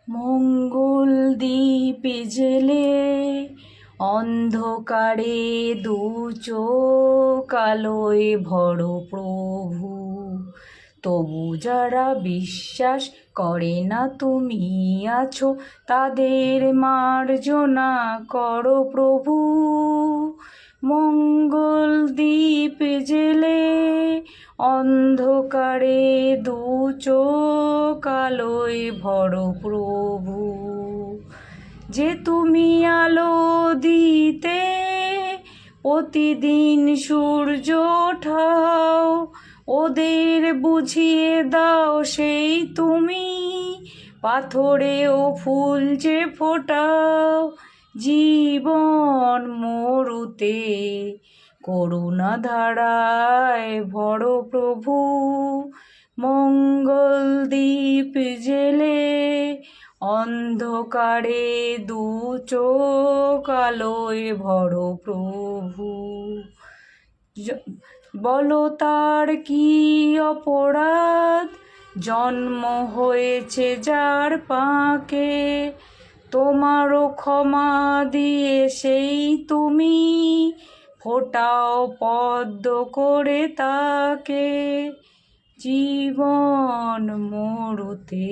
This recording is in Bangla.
মঙ্গল দ্বীপ জেলে অন্ধকারে দু চোখ আলোয় ভরো প্রভু। তবু যারা বিশ্বাস করে না তুমি আছো, তাদের মার্জনা করো প্রভু। মঙ্গল দ্বীপ জেলে অন্ধকারে দু চোখ আলোয় ভরো প্রভু। যে তুমি আলো দিতে প্রতিদিন সূর্য ওঠাও, ওদের বুঝিয়ে দাও সেই তুমি পাথরেও ফুল যে ফোটাও। জীবন মরুতে করুণা ধারায় ভরো প্রভু। মঙ্গল দ্বীপ জেলে অন্ধকারে দু চোখ আলোয় ভরো প্রভু। বলো তার কি অপরাধ, জন্ম হয়েছে যার পাকে, তোমারও ক্ষমা দিয়ে সেই তুমি ফোটাও পদ্ম করে তাকে। জীবন মরুতে